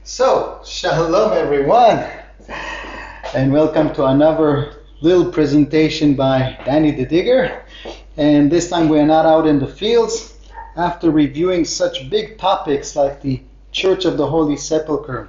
So, shalom everyone, and welcome to another little presentation by Danny the Digger. And this time we are not out in the fields. After reviewing such big topics like the Church of the Holy Sepulchre,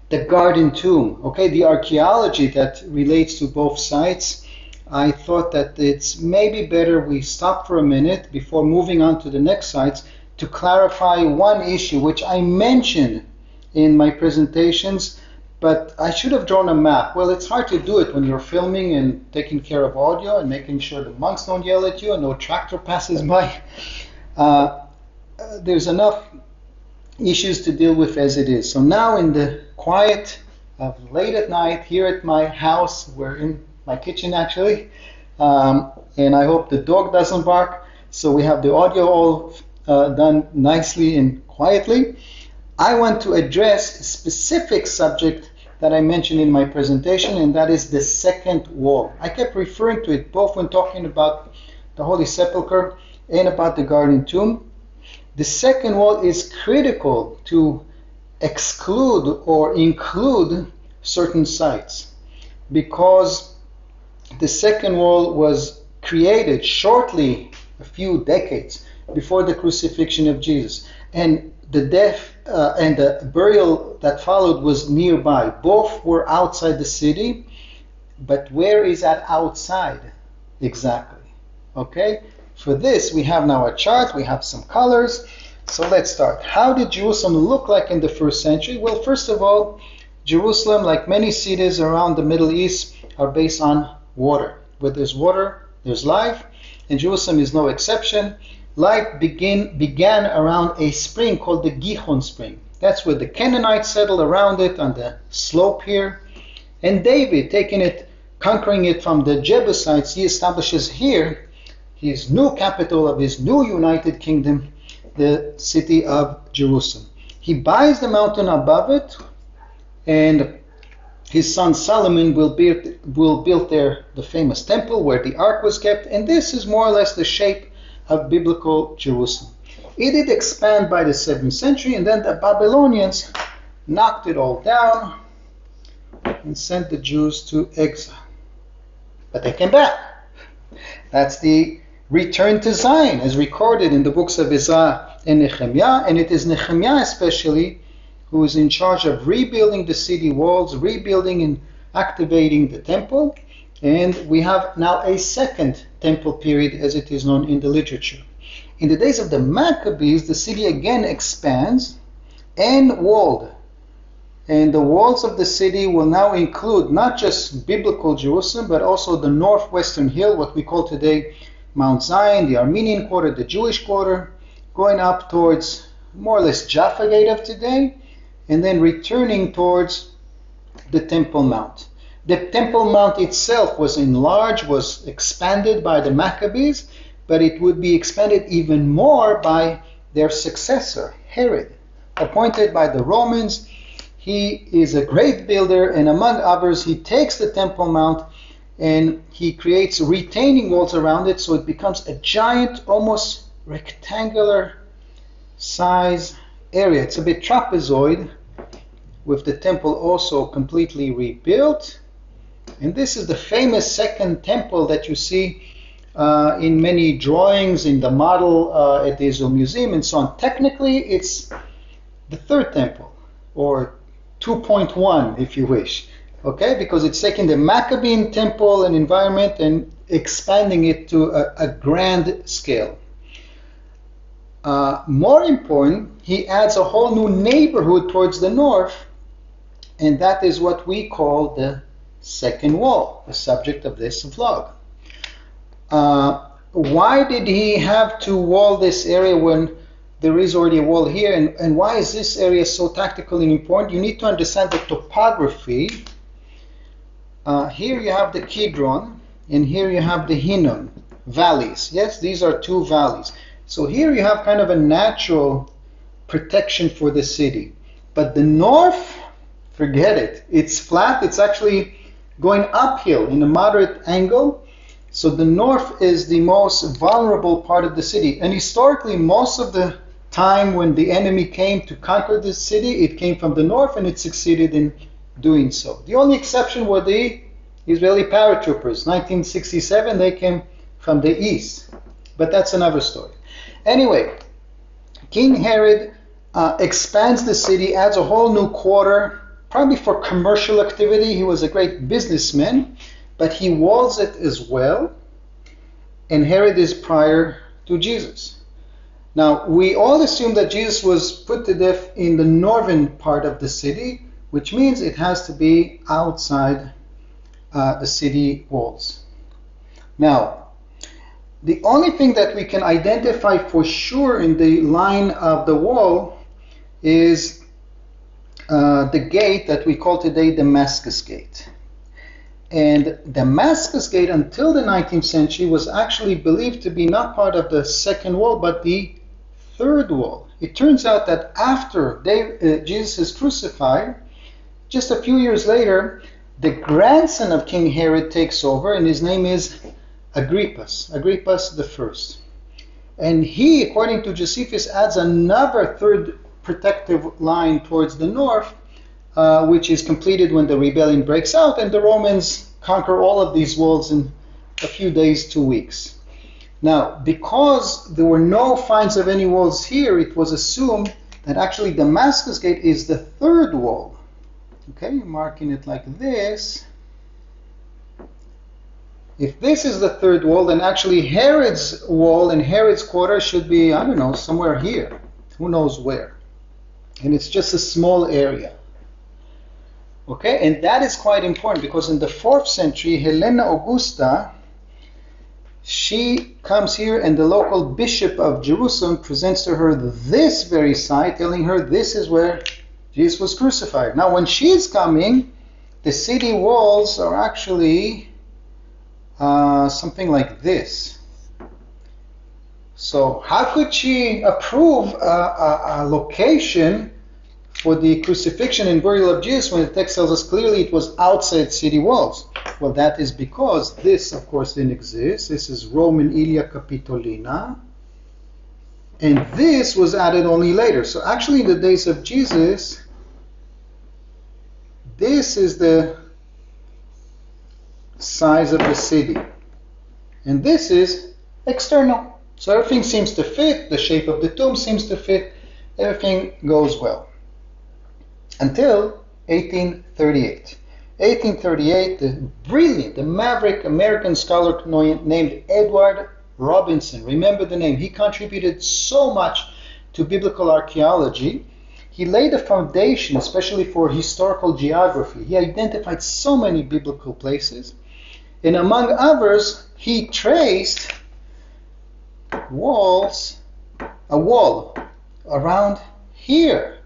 the Garden Tomb, the archaeology that relates to both sites, I thought that it's maybe better we stop for a minute before moving on to the next sites to clarify one issue which I mentioned in my presentations, but I should have drawn a map. Well, it's hard to do it when you're filming and taking care of audio and making sure the monks don't yell at you and no tractor passes by. There's enough issues to deal with as it is. So now in the quiet of late at night here at my house, we're in my kitchen actually, and I hope the dog doesn't bark. So we have the audio all done nicely and quietly. I want to address a specific subject that I mentioned in my presentation, and that is the second wall. I kept referring to it both when talking about the Holy Sepulchre and about the Garden Tomb. The second wall is critical to exclude or include certain sites because the second wall was created shortly, a few decades before the crucifixion of Jesus, and the death and the burial that followed was nearby. Both were outside the city, but where is that outside exactly? For this we have now a chart, we have some colors. So let's start. How did Jerusalem look like in the first century? Well, first of all, Jerusalem, like many cities around the Middle East, are based on water. Where there's water, there's life, and Jerusalem is no exception. Life began around a spring called the Gihon spring. That's where the Canaanites settled around it on the slope here. And David, conquering it from the Jebusites, he establishes here his new capital of his new united kingdom, the city of Jerusalem. He buys the mountain above it, and his son Solomon will build there the famous temple where the ark was kept, and this is more or less the shape of biblical Jerusalem. It did expand by the 7th century, and then the Babylonians knocked it all down and sent the Jews to exile. But they came back. That's the return to Zion, as recorded in the books of Isaiah and Nehemiah, and it is Nehemiah especially who is in charge of rebuilding the city walls, rebuilding and activating the temple. And we have now a second temple period, as it is known in the literature. In the days of the Maccabees, the city again expands and walled. And the walls of the city will now include not just biblical Jerusalem, but also the northwestern hill, what we call today Mount Zion, the Armenian quarter, the Jewish quarter, going up towards more or less Jaffa Gate of today, and then returning towards the Temple Mount. The Temple Mount itself was enlarged, was expanded by the Maccabees, but it would be expanded even more by their successor, Herod, appointed by the Romans. He is a great builder, and among others, he takes the Temple Mount and he creates retaining walls around it, so it becomes a giant, almost rectangular size area. It's a bit trapezoid, with the temple also completely rebuilt. And this is the famous second temple that you see in many drawings in the model at the Israel Museum and so on. Technically, it's the third temple, or 2.1 if you wish, because it's taking the Maccabean temple and environment and expanding it to a grand scale. More important, he adds a whole new neighborhood towards the north, and that is what we call the second wall, the subject of this vlog. Why did he have to wall this area when there is already a wall here, and why is this area so tactical and important? You need to understand the topography. Here you have the Kidron, and here you have the Hinnom valleys. Yes, these are two valleys. So here you have kind of a natural protection for the city. But the north, forget it. It's flat. It's actually going uphill in a moderate angle. So the north is the most vulnerable part of the city. And historically, most of the time when the enemy came to conquer the city, it came from the north and it succeeded in doing so. The only exception were the Israeli paratroopers. 1967, they came from the east. But that's another story. Anyway, King Herod expands the city, adds a whole new quarter, probably for commercial activity. He was a great businessman, but he walls it as well. And Herod is prior to Jesus. Now, we all assume that Jesus was put to death in the northern part of the city, which means it has to be outside the city walls. Now, the only thing that we can identify for sure in the line of the wall is the gate that we call today Damascus Gate. And Damascus Gate, until the 19th century, was actually believed to be not part of the second wall, but the third wall. It turns out that after Jesus is crucified, just a few years later, the grandson of King Herod takes over, and his name is Agrippas the First. And he, according to Josephus, adds another third protective line towards the north, which is completed when the rebellion breaks out, and the Romans conquer all of these walls in a few days, 2 weeks. Now, because there were no finds of any walls here, it was assumed that actually Damascus Gate is the third wall. Okay, marking it like this. If this is the third wall, then actually Herod's wall and Herod's quarter should be, I don't know, somewhere here. Who knows where? And it's just a small area. Okay, and that is quite important because in the 4th century, Helena Augusta, she comes here and the local bishop of Jerusalem presents to her this very site, telling her this is where Jesus was crucified. Now, when she's coming, the city walls are actually something like this. So how could she approve a location for the crucifixion and burial of Jesus when the text tells us clearly it was outside city walls? Well, that is because this, of course, didn't exist. This is Roman Ilia Capitolina. And this was added only later. So actually in the days of Jesus, this is the size of the city. And this is external. So everything seems to fit. The shape of the tomb seems to fit. Everything goes well. Until 1838. 1838, the brilliant, the maverick American scholar named Edward Robinson. Remember the name. He contributed so much to biblical archaeology. He laid a foundation, especially for historical geography. He identified so many biblical places. And among others, he traced a wall around here.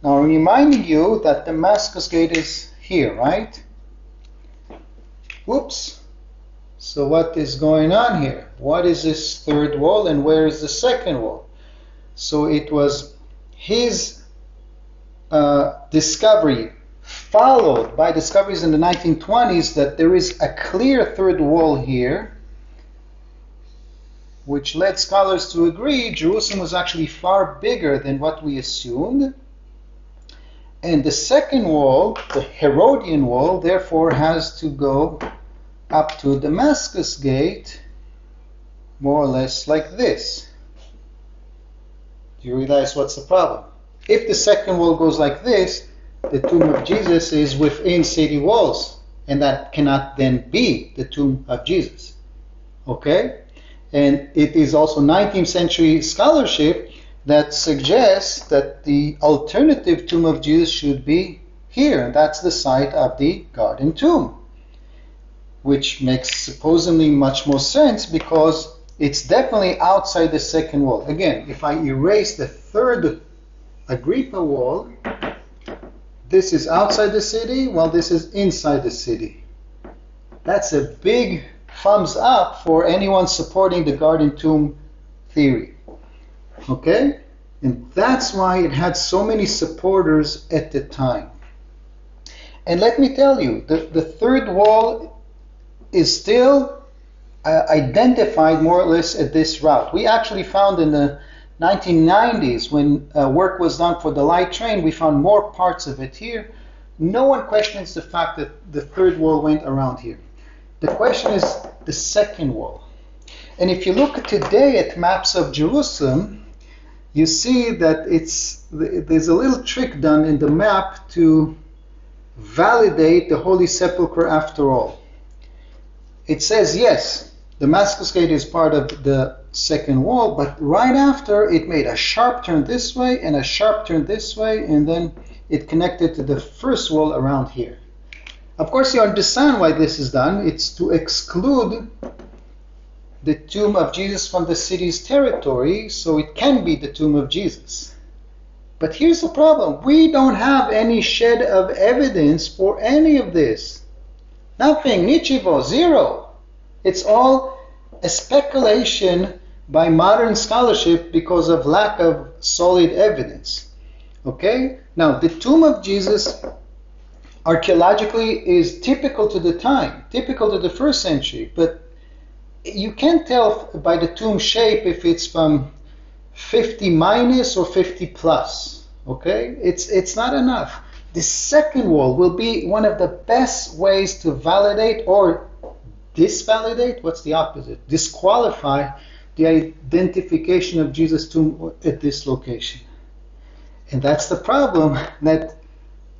Now, I'm reminding you that Damascus Gate is here, right? Whoops. So what is going on here? What is this third wall and where is the second wall? So it was his discovery, followed by discoveries in the 1920s, that there is a clear third wall here, which led scholars to agree Jerusalem was actually far bigger than what we assumed. And the second wall, the Herodian wall, therefore has to go up to Damascus Gate, more or less like this. Do you realize what's the problem? If the second wall goes like this, the tomb of Jesus is within city walls, and that cannot then be the tomb of Jesus. Okay? And it is also 19th century scholarship that suggests that the alternative tomb of Jesus should be here, and that's the site of the garden tomb, which makes supposedly much more sense because it's definitely outside the second wall. Again, if I erase the third Agrippa wall, this is outside the city, while this is inside the city. That's a big thumbs up for anyone supporting the garden tomb theory. Okay? And that's why it had so many supporters at the time. And let me tell you, the third wall is still identified more or less at this route. We actually found in the 1990s, when work was done for the light train, we found more parts of it here. No one questions the fact that the third wall went around here. The question is the second wall. And if you look today at maps of Jerusalem, you see that there's a little trick done in the map to validate the Holy Sepulchre after all. It says, yes, Damascus Gate is part of the second wall, but right after it made a sharp turn this way and a sharp turn this way, and then it connected to the first wall around here. Of course, you understand why this is done. It's to exclude the tomb of Jesus from the city's territory, so it can be the tomb of Jesus. But here's the problem. We don't have any shed of evidence for any of this. Nothing, nichivo, zero. It's all a speculation by modern scholarship because of lack of solid evidence. Okay? Now, the tomb of Jesus archaeologically is typical to the time, typical to the first century, but you can't tell by the tomb shape if it's from 50 minus or 50 plus. Okay? It's not enough. The second wall will be one of the best ways to validate or disvalidate, what's the opposite? Disqualify the identification of Jesus' tomb at this location. And that's the problem, that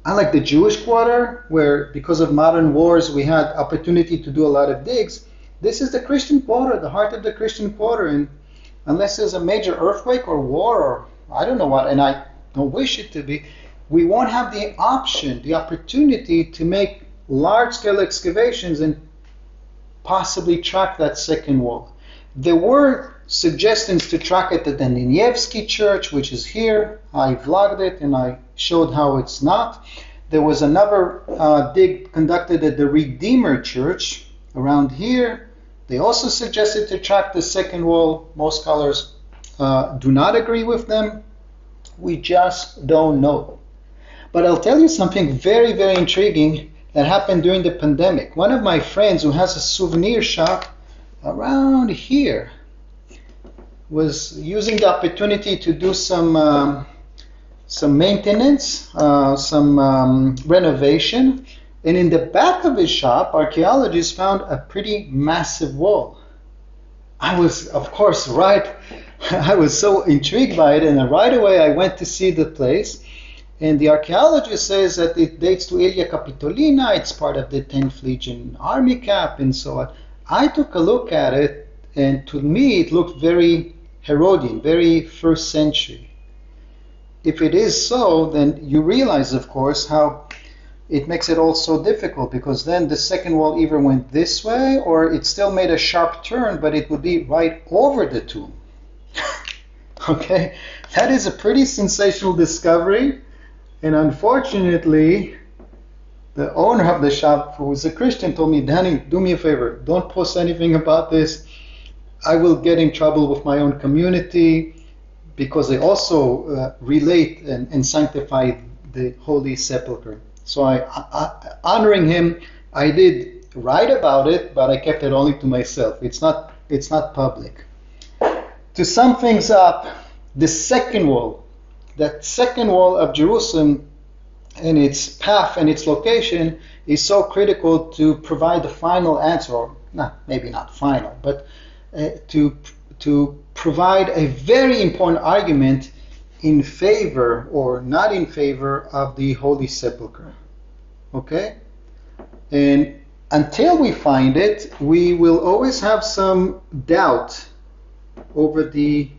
unlike the Jewish quarter, where because of modern wars we had opportunity to do a lot of digs, this is the Christian quarter, the heart of the Christian quarter, and unless there's a major earthquake or war or I don't know what, and I don't wish it to be, we won't have the option, the opportunity to make large-scale excavations and possibly track that second wall. There were suggestions to track it at the Nievsky Church, which is here. I vlogged it and I showed how it's not. There was another dig conducted at the Redeemer Church around here. They also suggested to track the second wall. Most scholars do not agree with them. We just don't know. But I'll tell you something very, very intriguing that happened during the pandemic. One of my friends who has a souvenir shop around here was using the opportunity to do some maintenance, some renovation. And in the back of his shop, archaeologists found a pretty massive wall. I was, of course, I was so intrigued by it, and right away I went to see the place. And the archaeologist says that it dates to Aelia Capitolina, it's part of the 10th Legion Army Cap, and so on. I took a look at it, and to me it looked very Herodian, very first century. If it is so, then you realize, of course, how it makes it all so difficult, because then the second wall either went this way, or it still made a sharp turn, but it would be right over the tomb. Okay? That is a pretty sensational discovery. And unfortunately, the owner of the shop, who was a Christian, told me, Danny, do me a favor, don't post anything about this. I will get in trouble with my own community, because they also relate and sanctify the Holy Sepulchre. So honoring him, I did write about it, but I kept it only to myself. It's not public. To sum things up, the second wall, that second wall of Jerusalem and its path and its location is so critical to provide the final answer, or maybe not final, but to provide a very important argument in favor or not in favor of the Holy Sepulchre. Okay? And until we find it, we will always have some doubt over the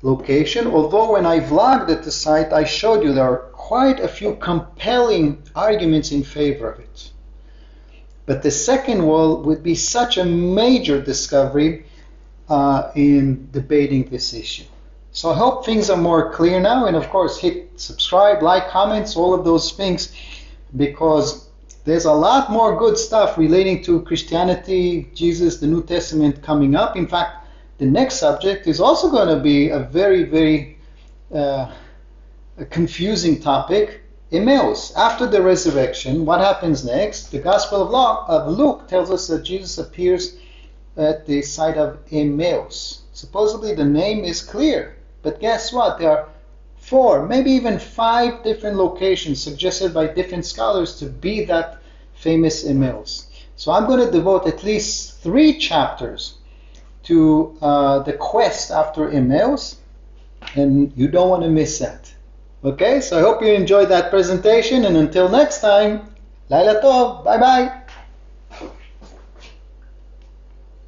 location, although when I vlogged at the site, I showed you there are quite a few compelling arguments in favor of it. But the second wall would be such a major discovery in debating this issue. So I hope things are more clear now, and of course hit subscribe, like, comments, all of those things, because there's a lot more good stuff relating to Christianity, Jesus, the New Testament coming up. In fact, the next subject is also going to be a very, very confusing topic. Emmaus. After the resurrection, what happens next? The Gospel of Luke tells us that Jesus appears at the site of Emmaus. Supposedly the name is clear. But guess what? There are 4, maybe even 5 different locations suggested by different scholars to be that famous Emils. So I'm going to devote at least 3 chapters to the quest after Emils, and you don't want to miss that. Okay, so I hope you enjoyed that presentation, and until next time, Laila Tov, bye bye.